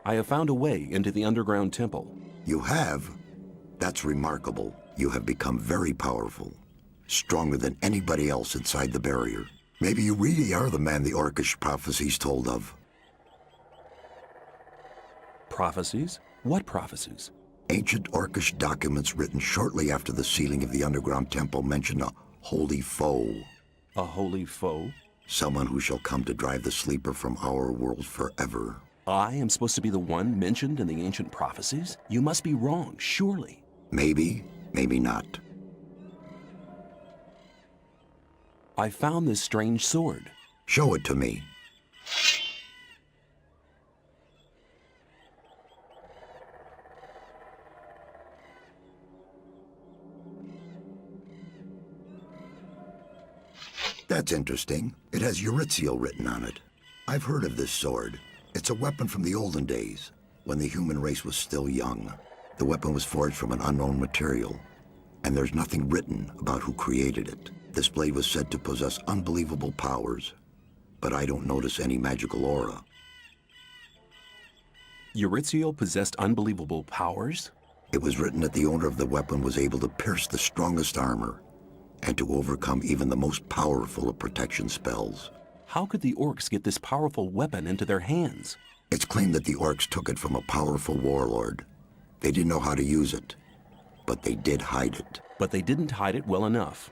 I have found a way into the underground temple. You have? That's remarkable. You have become very powerful. Stronger than anybody else inside the barrier. Maybe you really are the man the Orcish prophecies told of. Prophecies? What prophecies? Ancient Orcish documents written shortly after the sealing of the underground temple mention a holy foe. A holy foe? Someone who shall come to drive the sleeper from our world forever. I am supposed to be the one mentioned in the ancient prophecies? You must be wrong, surely. Maybe, maybe not. I found this strange sword. Show it to me. That's interesting. It has Eurythiel written on it. I've heard of this sword. It's a weapon from the olden days, when the human race was still young. The weapon was forged from an unknown material, and there's nothing written about who created it. This blade was said to possess unbelievable powers, but I don't notice any magical aura. Eurythiel possessed unbelievable powers? It was written that the owner of the weapon was able to pierce the strongest armor, and to overcome even the most powerful of protection spells. How could the orcs get this powerful weapon into their hands? It's claimed that the orcs took it from a powerful warlord. They didn't know how to use it, but they did hide it. But they didn't hide it well enough.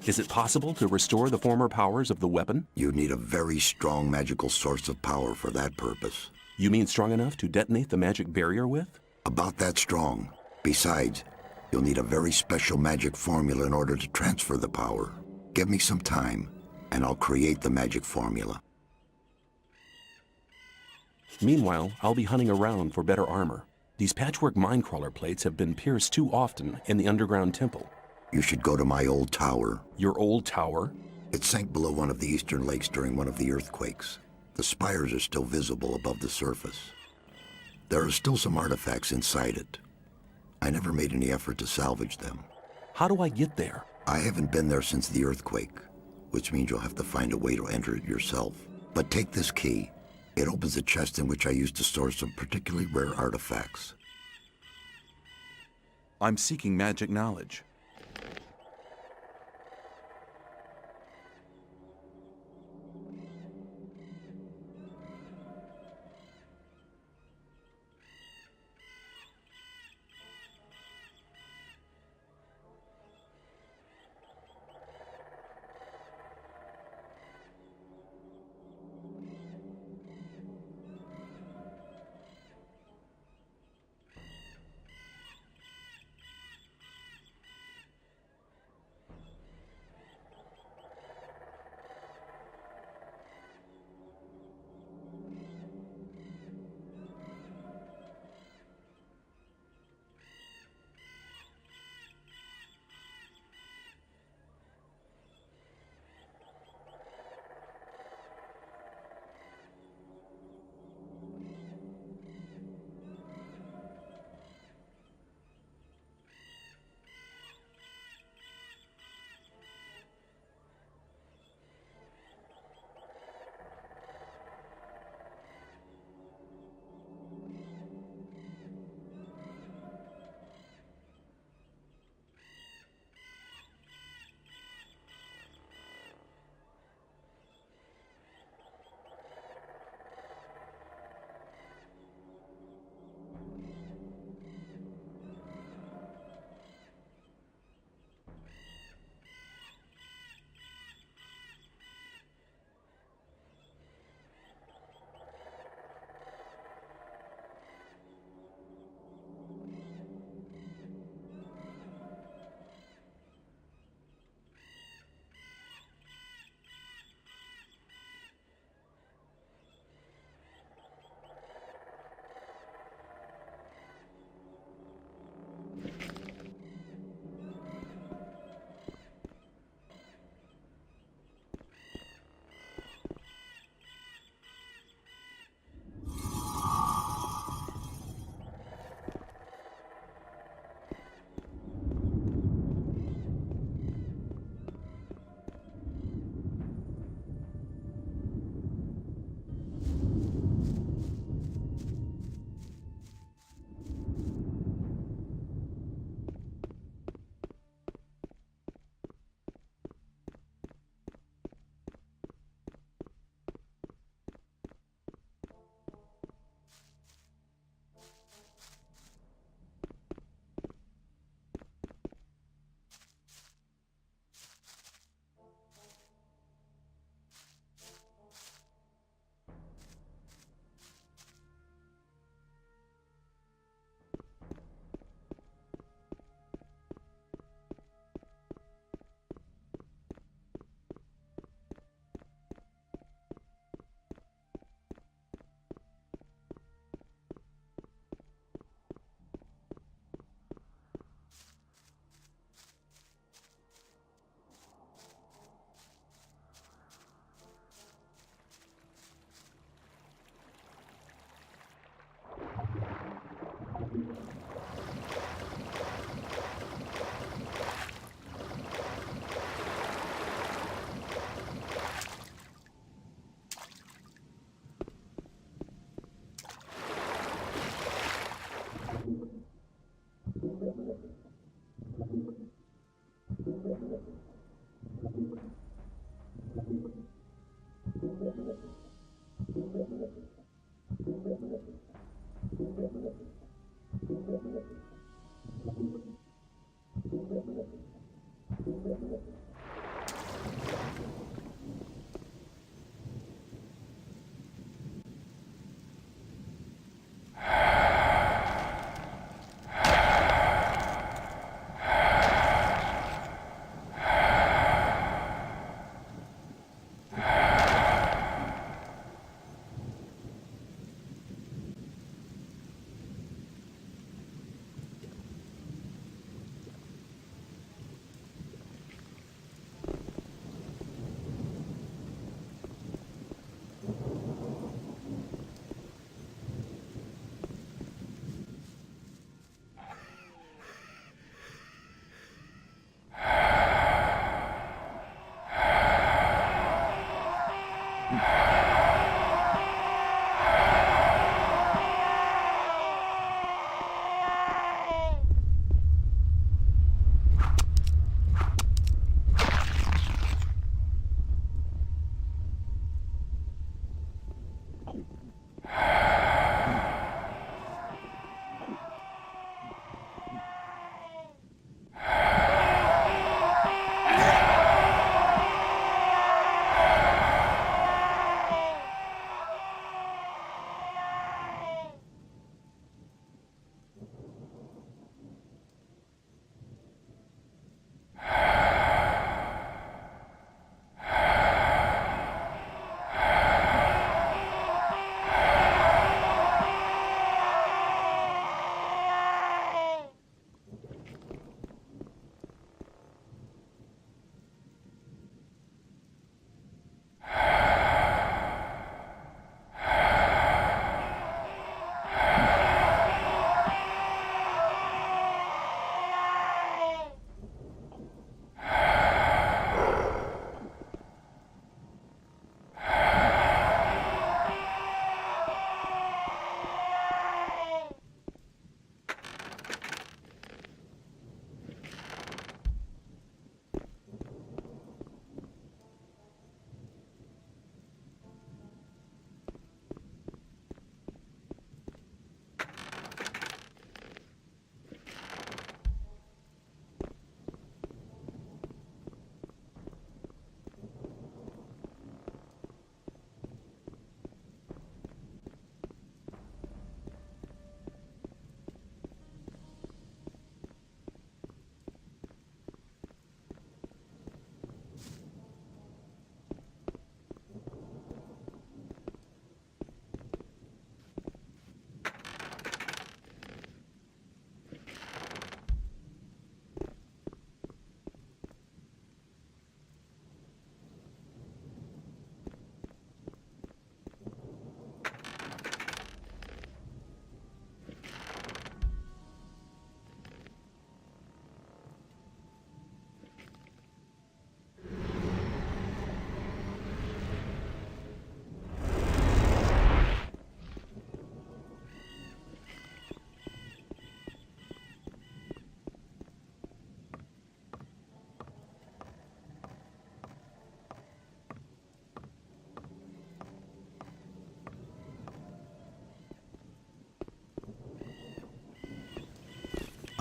Is it possible to restore the former powers of the weapon? You'd need a very strong magical source of power for that purpose. You mean strong enough to detonate the magic barrier with? About that strong. Besides, you'll need a very special magic formula in order to transfer the power. Give me some time, and I'll create the magic formula. Meanwhile, I'll be hunting around for better armor. These patchwork minecrawler plates have been pierced too often in the underground temple. You should go to my old tower. Your old tower? It sank below one of the eastern lakes during one of the earthquakes. The spires are still visible above the surface. There are still some artifacts inside it. I never made any effort to salvage them. How do I get there? I haven't been there since the earthquake, which means you'll have to find a way to enter it yourself. But take this key. It opens a chest in which I used to store some particularly rare artifacts. I'm seeking magic knowledge.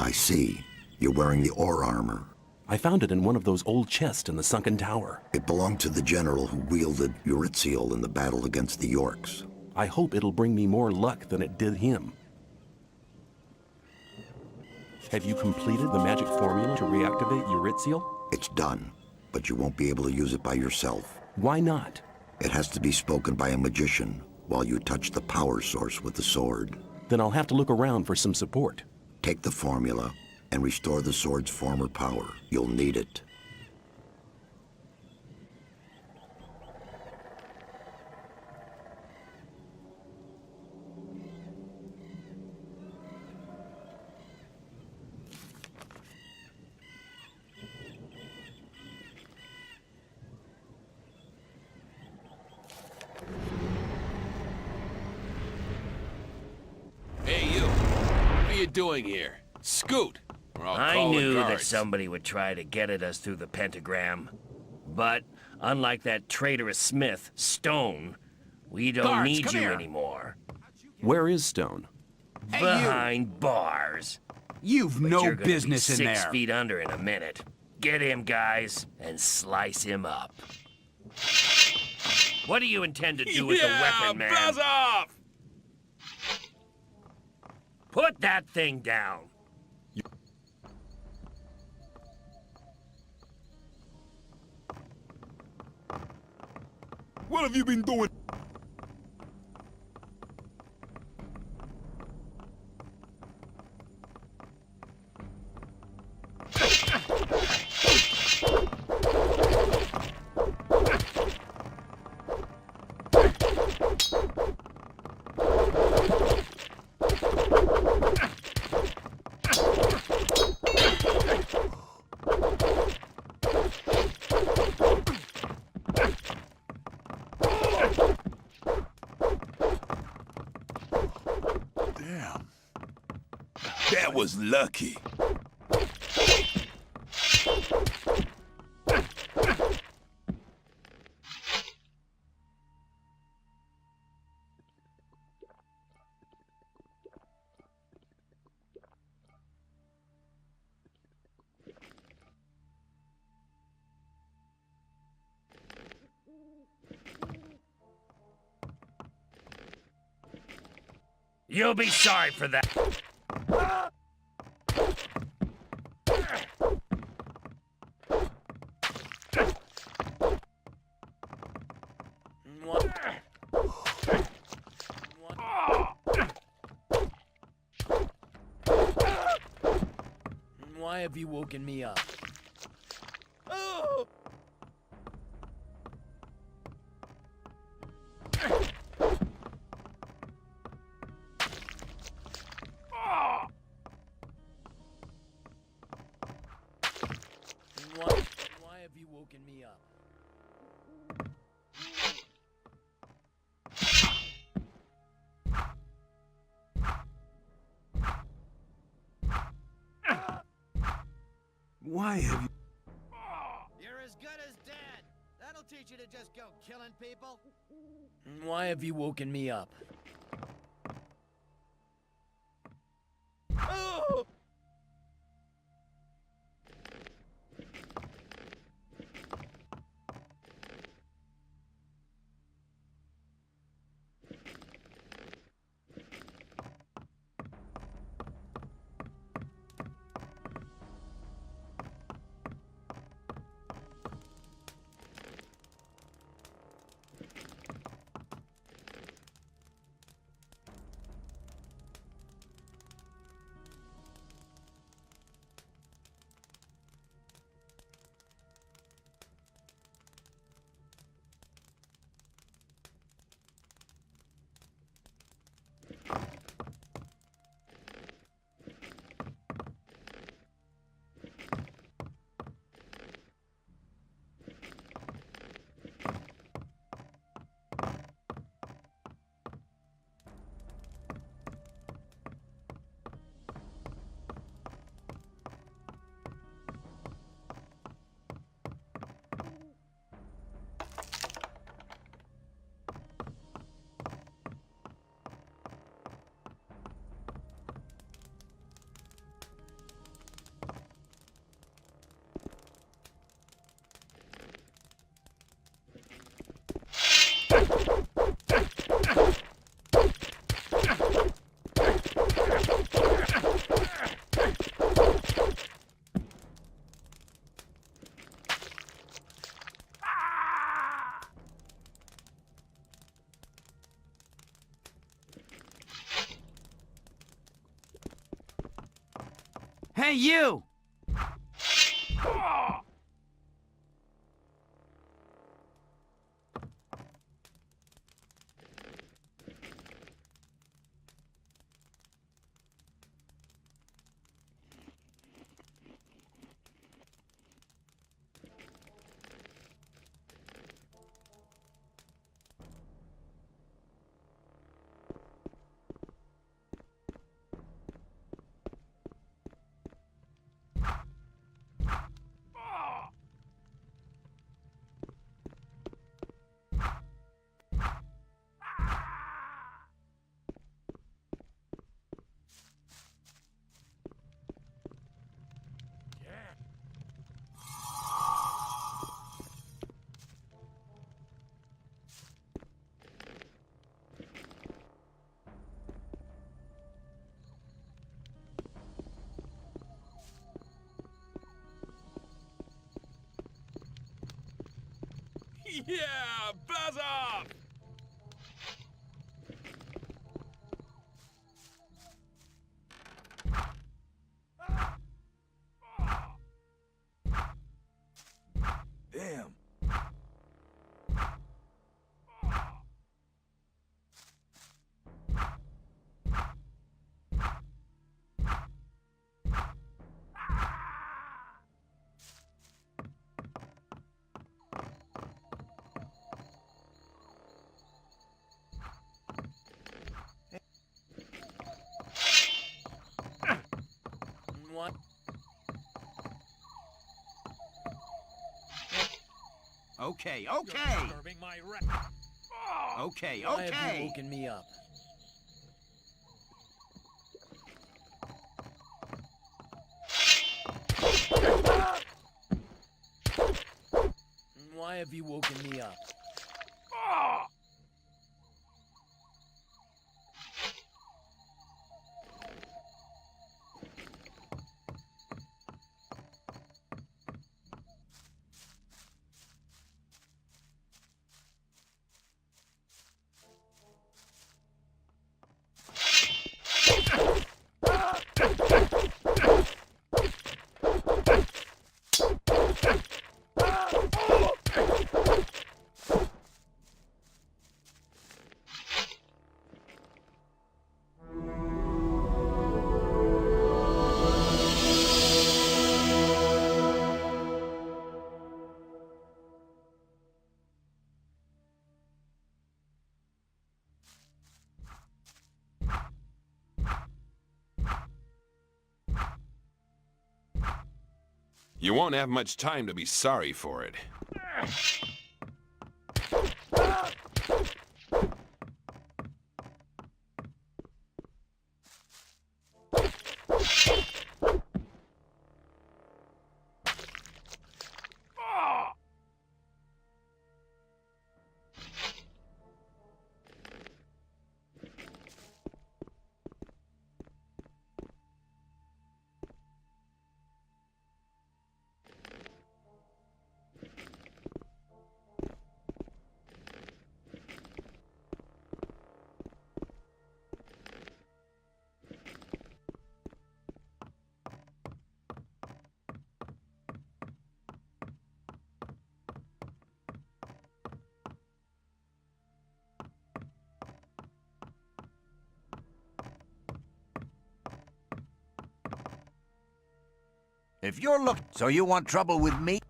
I see. You're wearing the ore armor. I found it in one of those old chests in the Sunken Tower. It belonged to the general who wielded Eurythiel in the battle against the Yorks. I hope it'll bring me more luck than it did him. Have you completed the magic formula to reactivate Eurythiel? It's done, but you won't be able to use it by yourself. Why not? It has to be spoken by a magician while you touch the power source with the sword. Then I'll have to look around for some support. Take the formula and restore the sword's former power. You'll need it. Hey, you. What are you doing here? Scoot, or I'll I call the knew that guards. somebody would try to get at us through the pentagram. But, unlike that traitorous Smith, Stone, We don't Guards, need come you here. anymore. Where is Stone? Hey, Behind bars. You've But no you're gonna business be in six there. feet under in a minute. Get him, guys, and slice him up. What do you intend to do with the weapon, man? Buzz off! Put that thing down. What have you been doing? Damn. That was lucky. You'll be sorry for that. Why have you woken me up? Why have you woken me up? Why have you... You're as good as dead. That'll teach you to just go killing people. Why have you woken me up? Hey, you! Yeah! Buzz off! Damn. What? Okay, You're okay. disturbing my rest. Okay, Why have you okay. woken me up? Why have you woken me up? You won't have much time to be sorry for it. If you're looking, so you want trouble with me?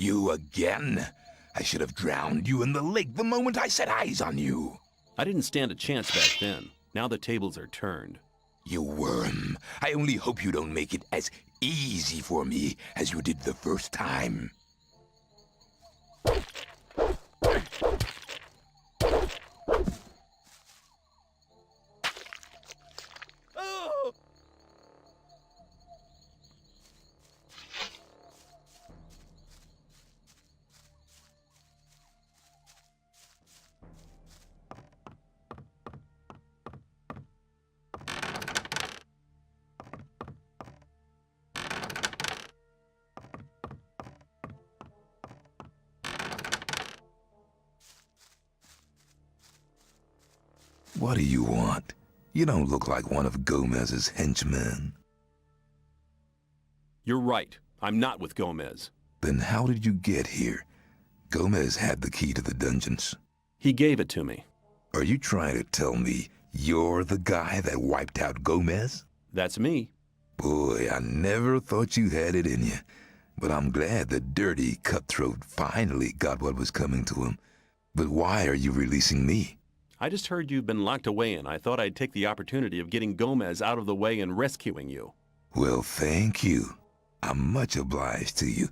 You again? I should have drowned you in the lake the moment I set eyes on you. I didn't stand a chance back then. Now the tables are turned. You worm. I only hope you don't make it as easy for me as you did the first time. What do you want? You don't look like one of Gomez's henchmen. You're right. I'm not with Gomez. Then how did you get here? Gomez had the key to the dungeons. He gave it to me. Are you trying to tell me you're the guy that wiped out Gomez? That's me. Boy, I never thought you had it in you. But I'm glad the dirty cutthroat finally got what was coming to him. But why are you releasing me? I just heard you've been locked away, and I thought I'd take the opportunity of getting Gomez out of the way and rescuing you. Well, thank you. I'm much obliged to you.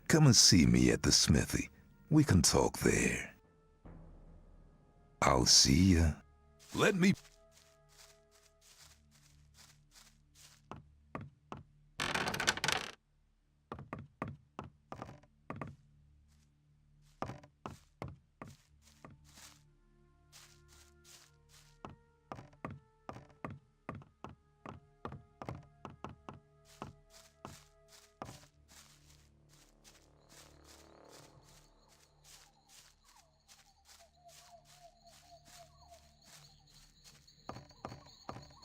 Come and see me at the smithy. We can talk there. I'll see ya. Let me...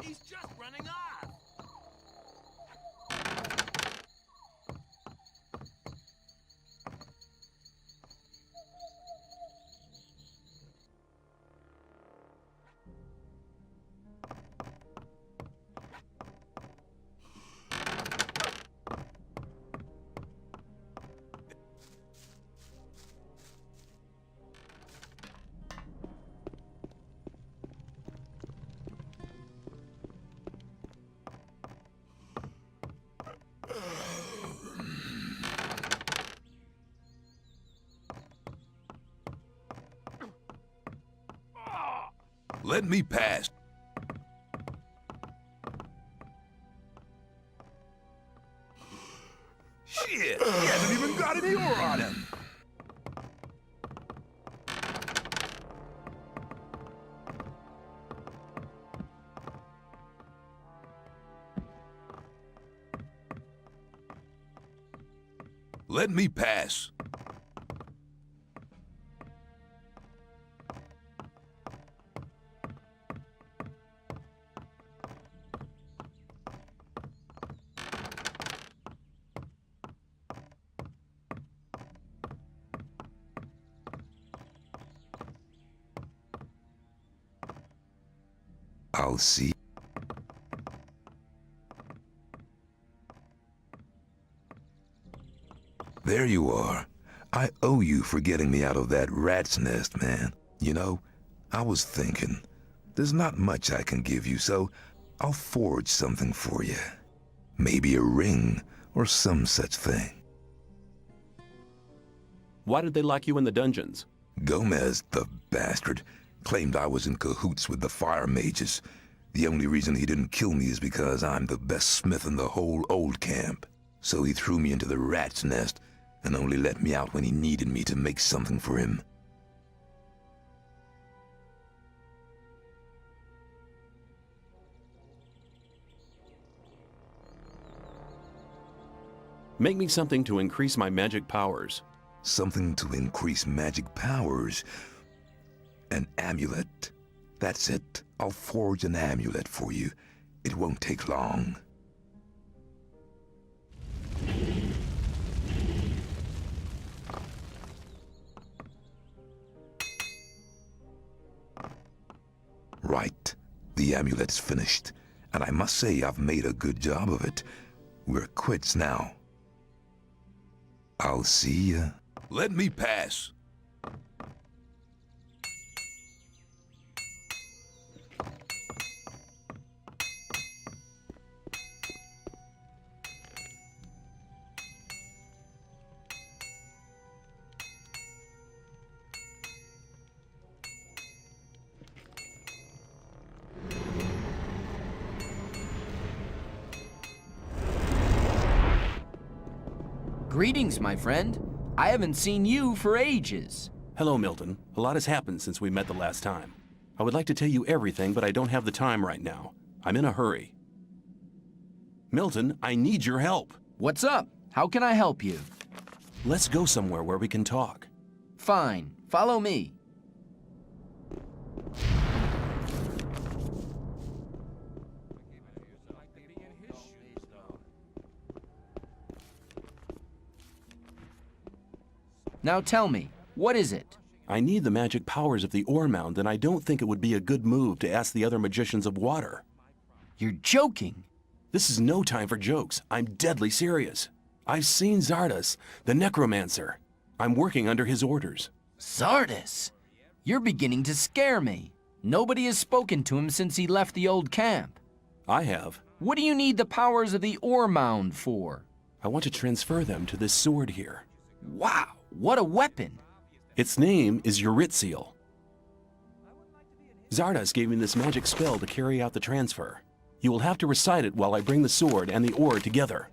He's just running off! Let me pass. Shit! He hasn't even got any ore on him! Let me pass. I'll see. There you are. I owe you for getting me out of that rat's nest, man. You know, I was thinking, there's not much I can give you, so I'll forge something for you. Maybe a ring or some such thing. Why did they lock you in the dungeons? Gomez, the bastard, claimed I was in cahoots with the fire mages. The only reason he didn't kill me is because I'm the best smith in the whole old camp. So he threw me into the rat's nest and only let me out when he needed me to make something for him. Make me something to increase my magic powers. Something to increase magic powers? An amulet? That's it. I'll forge an amulet for you. It won't take long. Right. The amulet's finished. And I must say I've made a good job of it. We're quits now. I'll see ya. Let me pass. Greetings, my friend. I haven't seen you for ages. Hello, Milten. A lot has happened since we met the last time. I would like to tell you everything, but I don't have the time right now. I'm in a hurry. Milten, I need your help. What's up? How can I help you? Let's go somewhere where we can talk. Fine. Follow me. Now tell me, what is it? I need the magic powers of the ore mound, and I don't think it would be a good move to ask the other magicians of water. You're joking. This is no time for jokes. I'm deadly serious. I've seen Xardas, the necromancer. I'm working under his orders. Xardas? You're beginning to scare me. Nobody has spoken to him since he left the old camp. I have. What do you need the powers of the ore mound for? I want to transfer them to this sword here. Wow, what a weapon! Its name is Eurytziel. Xardas gave me this magic spell to carry out the transfer. You will have to recite it while I bring the sword and the ore together.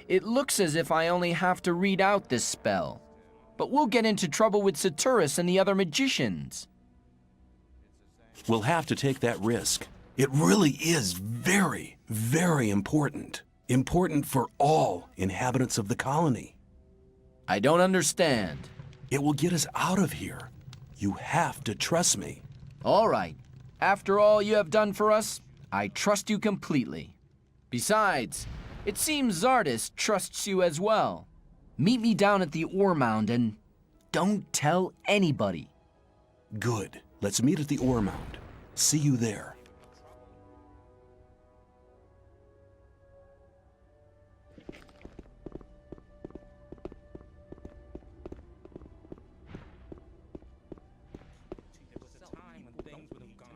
It looks as if I only have to read out this spell. But we'll get into trouble with Saturus and the other magicians. We'll have to take that risk. It really is very, very important. Important for all inhabitants of the colony. I don't understand. It will get us out of here. You have to trust me. All right. After all you have done for us, I trust you completely. Besides, it seems Xardas trusts you as well. Meet me down at the ore mound and don't tell anybody. Good. Let's meet at the ore mound. See you there.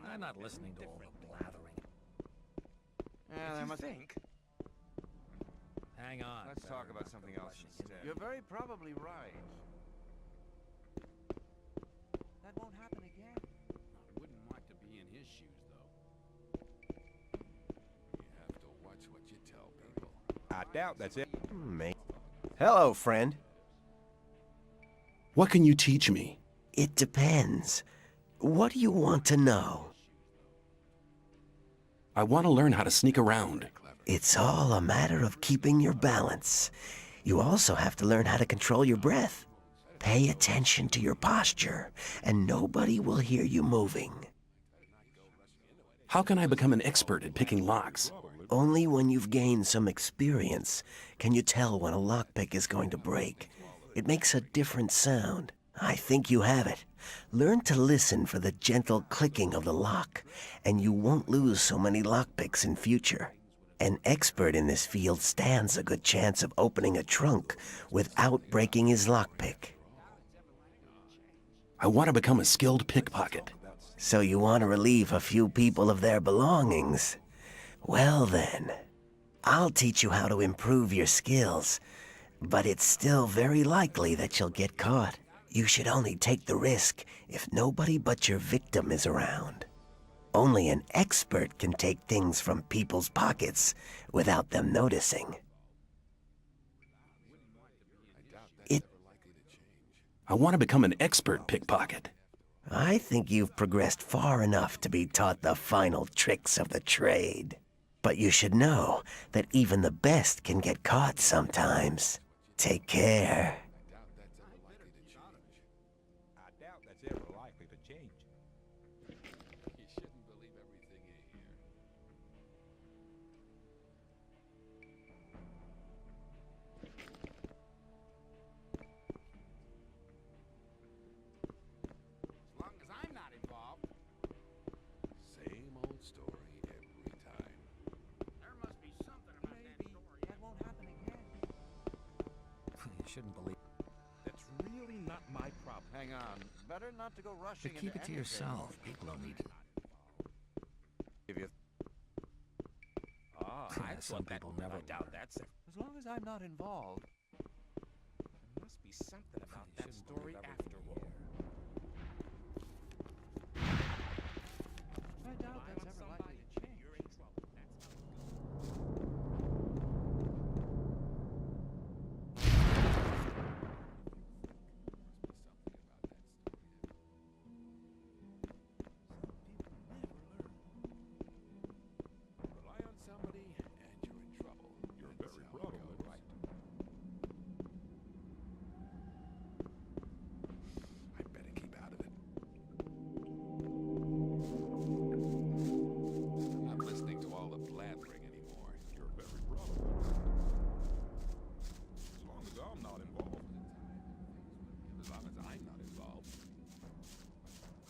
I'm not listening to all the blathering. Yeah, there must think. Hang on. Let's talk about something else instead. You're very probably right. That won't happen again. I wouldn't like to be in his shoes, though. You have to watch what you tell people. I doubt that's it. Hello, friend. What can you teach me? It depends. What do you want to know? I want to learn how to sneak around. It's all a matter of keeping your balance. You also have to learn how to control your breath. Pay attention to your posture, and nobody will hear you moving. How can I become an expert at picking locks? Only when you've gained some experience can you tell when a lockpick is going to break. It makes a different sound. I think you have it. Learn to listen for the gentle clicking of the lock, and you won't lose so many lockpicks in future. An expert in this field stands a good chance of opening a trunk without breaking his lockpick. I want to become a skilled pickpocket. So you want to relieve a few people of their belongings? Well then, I'll teach you how to improve your skills, but it's still very likely that you'll get caught. You should only take the risk if nobody but your victim is around. Only an expert can take things from people's pockets without them noticing. I want to become an expert pickpocket. I think you've progressed far enough to be taught the final tricks of the trade. But you should know that even the best can get caught sometimes. Take care. I doubt that's ever likely to change. You shouldn't believe everything you hear. As long as I'm not involved. Same old story every time. There must be something about that story. That won't happen again. You shouldn't believe. That's really not my problem. Hang on. Better not to go rushing Keep it to yourself. People don't need it. If you... Ah, I Some people never doubt that's it. As long as I'm not involved. There must be something about that story after all. I doubt that's ever likely to change. You're in trouble. Rely on somebody and you're in trouble. You're very probably right. I better keep out of it. I'm not listening to all the blathering anymore. You're very probably as long as I'm not involved. As long as I'm not involved.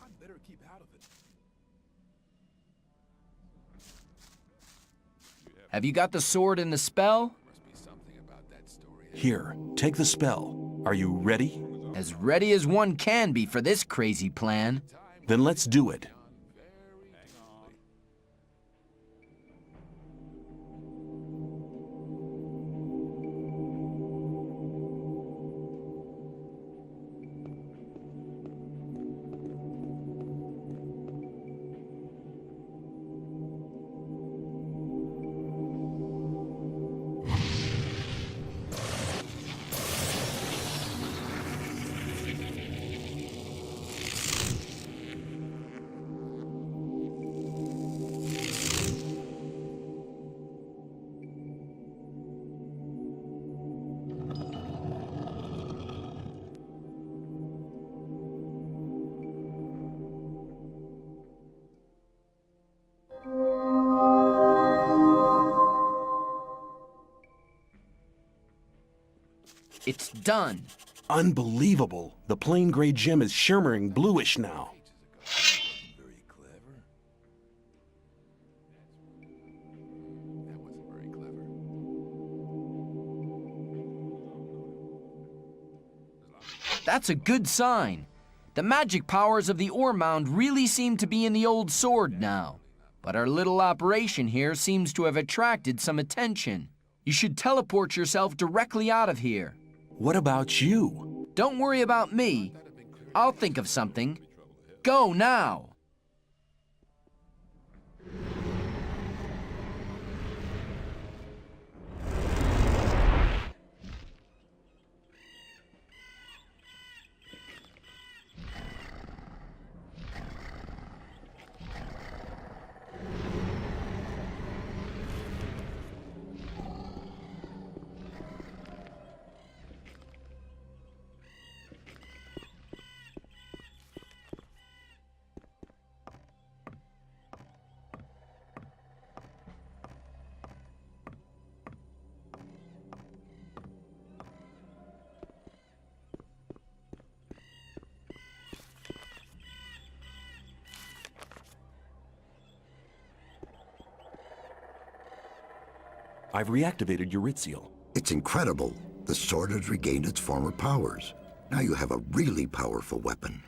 I better keep out of it. Have you got the sword and the spell? Must be something about that story. Here, take the spell. Are you ready? As ready as one can be for this crazy plan. Then let's do it. It's done. Unbelievable. The plain gray gem is shimmering bluish now. Very clever. That wasn't very clever. That's a good sign. The magic powers of the ore mound really seem to be in the old sword now. But our little operation here seems to have attracted some attention. You should teleport yourself directly out of here. What about you? Don't worry about me. I'll think of something. Go now! I've reactivated Eurythiel. It's incredible. The sword has regained its former powers. Now you have a really powerful weapon.